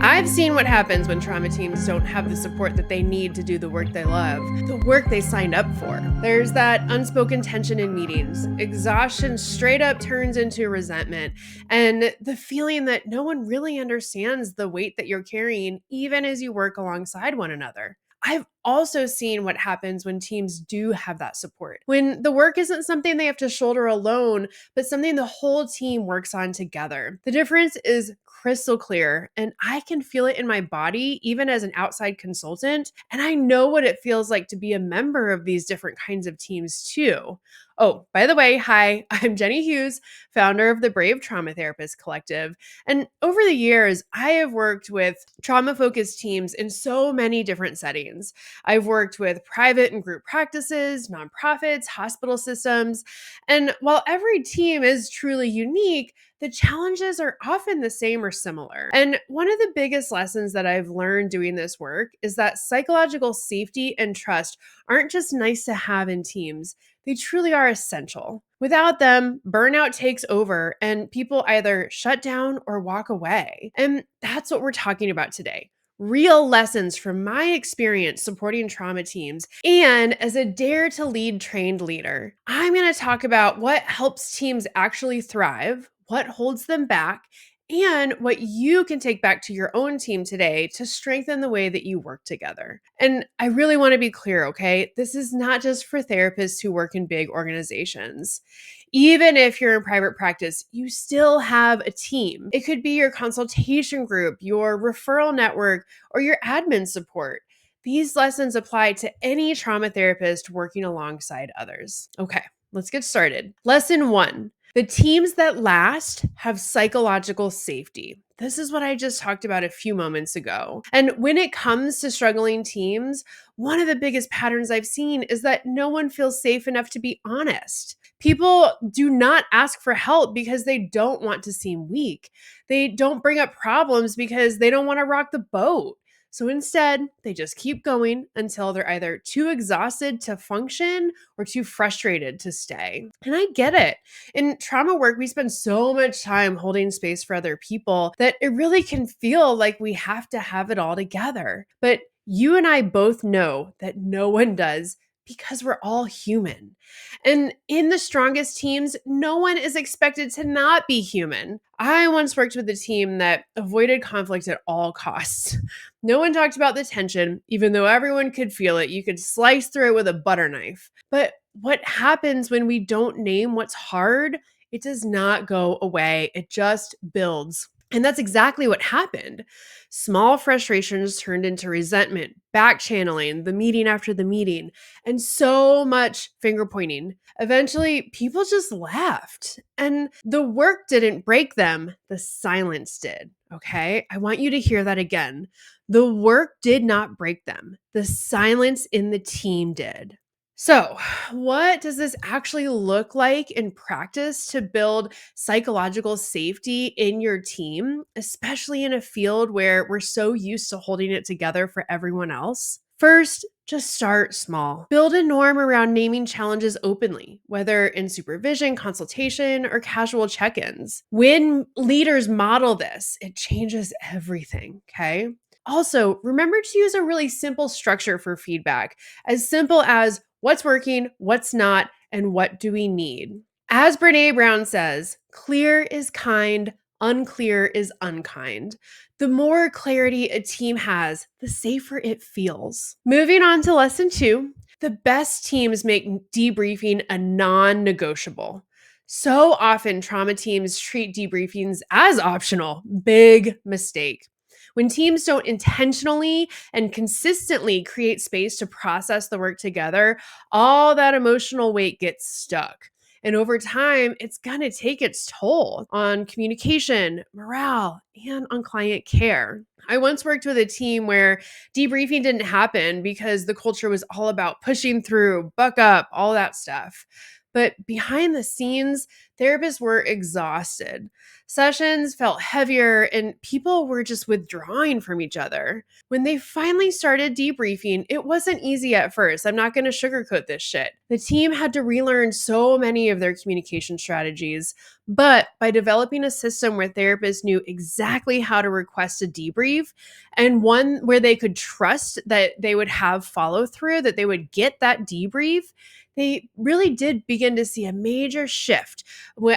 I've seen what happens when trauma teams don't have the support that they need to do the work they love, the work they signed up for. There's that unspoken tension in meetings. Exhaustion straight up turns into resentment, and the feeling that no one really understands the weight that you're carrying, even as you work alongside one another. I've also seen what happens when teams do have that support. When the work isn't something they have to shoulder alone, but something the whole team works on together. The difference is crystal clear, and I can feel it in my body, even as an outside consultant. And I know what it feels like to be a member of these different kinds of teams, too. Oh, by the way, hi, I'm Jenny Hughes, founder of the Brave Trauma Therapist Collective. And over the years, I have worked with trauma focused teams in so many different settings. I've worked with private and group practices, nonprofits, hospital systems. And while every team is truly unique, the challenges are often the same or similar. And one of the biggest lessons that I've learned doing this work is that psychological safety and trust aren't just nice to have in teams, they truly are essential. Without them, burnout takes over and people either shut down or walk away. And that's what we're talking about today. Real lessons from my experience supporting trauma teams. And as a Dare to Lead trained leader, I'm going to talk about what helps teams actually thrive, what holds them back, and what you can take back to your own team today to strengthen the way that you work together. And I really want to be clear, okay? This is not just for therapists who work in big organizations. Even if you're in private practice, you still have a team. It could be your consultation group, your referral network, or your admin support. These lessons apply to any trauma therapist working alongside others. Okay, let's get started. Lesson 1. The teams that last have psychological safety. This is what I just talked about a few moments ago. And when it comes to struggling teams, one of the biggest patterns I've seen is that no one feels safe enough to be honest. People do not ask for help because they don't want to seem weak. They don't bring up problems because they don't want to rock the boat. So instead, they just keep going until they're either too exhausted to function or too frustrated to stay. And I get it. In trauma work, we spend so much time holding space for other people that it really can feel like we have to have it all together. But you and I both know that no one does because we're all human. And in the strongest teams, no one is expected to not be human. I once worked with a team that avoided conflict at all costs. No one talked about the tension, even though everyone could feel it. You could slice through it with a butter knife. But what happens when we don't name what's hard? It does not go away. It just builds. And that's exactly what happened. Small frustrations turned into resentment, back channeling, the meeting after the meeting, and so much finger pointing. Eventually, people just left. And the work didn't break them, the silence did. Okay? I want you to hear that again. The work did not break them, the silence in the team did. So, what does this actually look like in practice to build psychological safety in your team, especially in a field where we're so used to holding it together for everyone else? First, just start small. Build a norm around naming challenges openly, whether in supervision, consultation, or casual check ins. When leaders model this, it changes everything, okay? Also, remember to use a really simple structure for feedback, as simple as what's working, what's not, and what do we need. As Brene Brown says, clear is kind, unclear is unkind. The more clarity a team has, the safer it feels. Moving on to lesson 2, the best teams make debriefing a non-negotiable. So often, trauma teams treat debriefings as optional. Big mistake. When teams don't intentionally and consistently create space to process the work together, all that emotional weight gets stuck. And over time, it's going to take its toll on communication, morale, and on client care. I once worked with a team where debriefing didn't happen because the culture was all about pushing through, buck up, all that stuff. But behind the scenes, therapists were exhausted. Sessions felt heavier and people were just withdrawing from each other. When they finally started debriefing, it wasn't easy at first. I'm not going to sugarcoat this shit. The team had to relearn so many of their communication strategies, but by developing a system where therapists knew exactly how to request a debrief and one where they could trust that they would have follow through, that they would get that debrief, they really did begin to see a major shift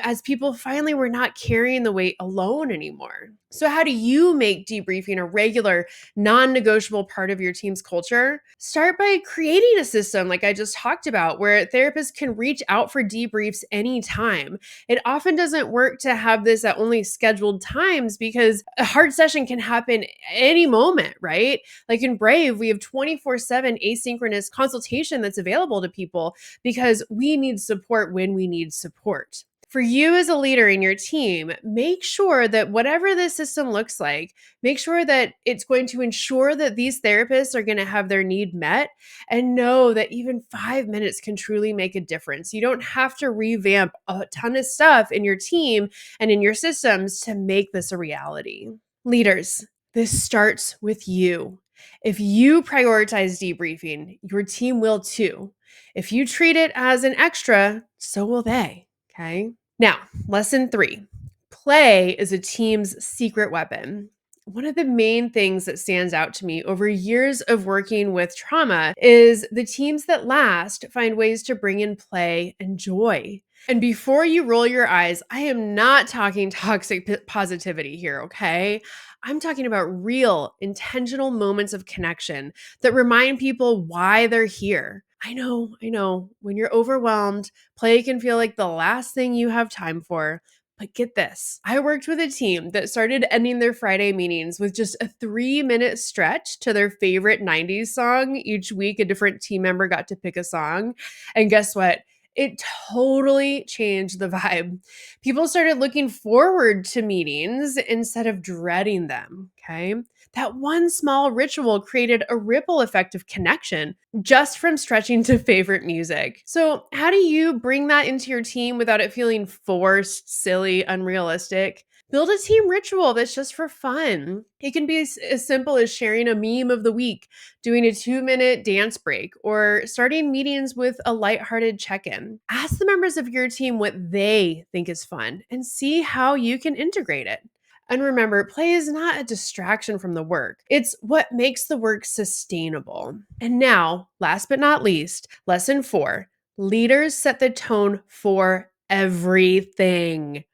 as people finally were not carrying the weight alone anymore. So, how do you make debriefing a regular, non negotiable part of your team's culture? Start by creating a system, like I just talked about, where therapists can reach out for debriefs anytime. It often doesn't work to have this at only scheduled times because a hard session can happen any moment, right? Like in Brave, we have 24/7 asynchronous consultation that's available to people because we need support when we need support. For you as a leader in your team, make sure that whatever this system looks like, make sure that it's going to ensure that these therapists are going to have their need met, and know that even 5 minutes can truly make a difference. You don't have to revamp a ton of stuff in your team and in your systems to make this a reality. Leaders, this starts with you. If you prioritize debriefing, your team will too. If you treat it as an extra, so will they. Okay. Now, lesson 3, play is a team's secret weapon. One of the main things that stands out to me over years of working with trauma is the teams that last find ways to bring in play and joy. And before you roll your eyes, I am not talking toxic positivity here, okay? I'm talking about real, intentional moments of connection that remind people why they're here. I know. When you're overwhelmed, play can feel like the last thing you have time for. But get this, I worked with a team that started ending their Friday meetings with just a 3-minute stretch to their favorite 90s song. Each week, a different team member got to pick a song. And guess what? It totally changed the vibe. People started looking forward to meetings instead of dreading them. Okay. That one small ritual created a ripple effect of connection just from stretching to favorite music. So, how do you bring that into your team without it feeling forced, silly, unrealistic? Build a team ritual that's just for fun. It can be as simple as sharing a meme of the week, doing a 2-minute dance break, or starting meetings with a lighthearted check-in. Ask the members of your team what they think is fun and see how you can integrate it. And remember, play is not a distraction from the work. It's what makes the work sustainable. And now, last but not least, lesson 4, leaders set the tone for everything.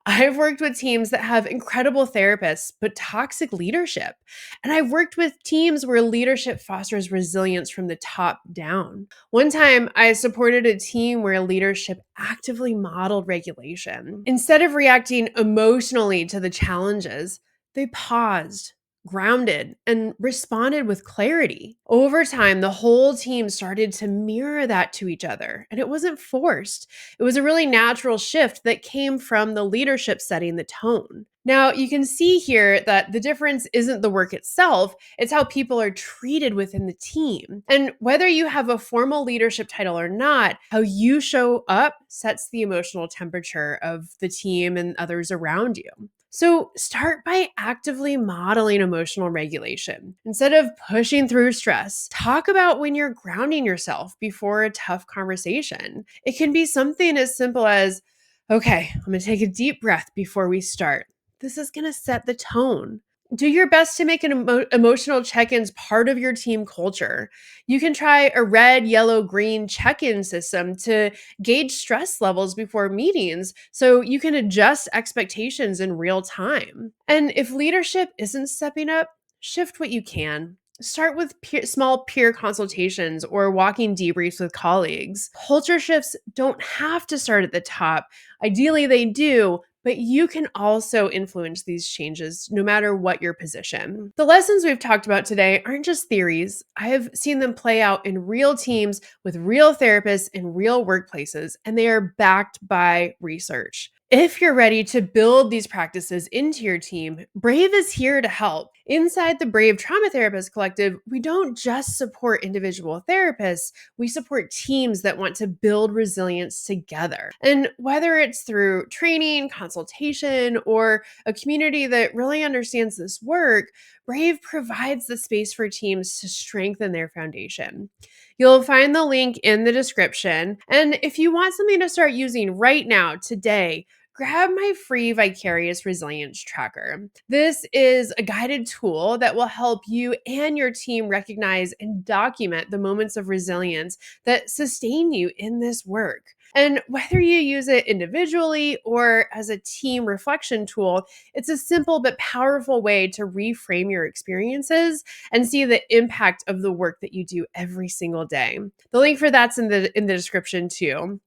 I've worked with teams that have incredible therapists, but toxic leadership. And I've worked with teams where leadership fosters resilience from the top down. One time, I supported a team where leadership actively modeled regulation. Instead of reacting emotionally to the challenges, they paused, grounded, and responded with clarity. Over time, the whole team started to mirror that to each other, and it wasn't forced. It was a really natural shift that came from the leadership setting the tone. Now, you can see here that the difference isn't the work itself, it's how people are treated within the team. And whether you have a formal leadership title or not, how you show up sets the emotional temperature of the team and others around you. So start by actively modeling emotional regulation. Instead of pushing through stress, talk about when you're grounding yourself before a tough conversation. It can be something as simple as, okay, I'm going to take a deep breath before we start. This is going to set the tone. Do your best to make an emotional check-ins part of your team culture. You can try a red, yellow, green check-in system to gauge stress levels before meetings so you can adjust expectations in real time. And if leadership isn't stepping up, shift what you can. Start with small peer consultations or walking debriefs with colleagues. Culture shifts don't have to start at the top. Ideally, they do, but you can also influence these changes no matter what your position. The lessons we've talked about today aren't just theories. I have seen them play out in real teams with real therapists in real workplaces, and they are backed by research. If you're ready to build these practices into your team, Brave is here to help. Inside the Brave Trauma Therapist Collective, we don't just support individual therapists, we support teams that want to build resilience together. And whether it's through training, consultation, or a community that really understands this work, Brave provides the space for teams to strengthen their foundation. You'll find the link in the description. And if you want something to start using right now, today, grab my free Vicarious Resilience Tracker. This is a guided tool that will help you and your team recognize and document the moments of resilience that sustain you in this work. And whether you use it individually or as a team reflection tool, it's a simple but powerful way to reframe your experiences and see the impact of the work that you do every single day. The link for that's in the description too.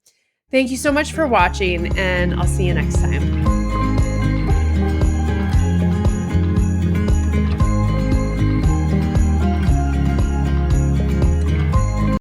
Thank you so much for watching, and I'll see you next time.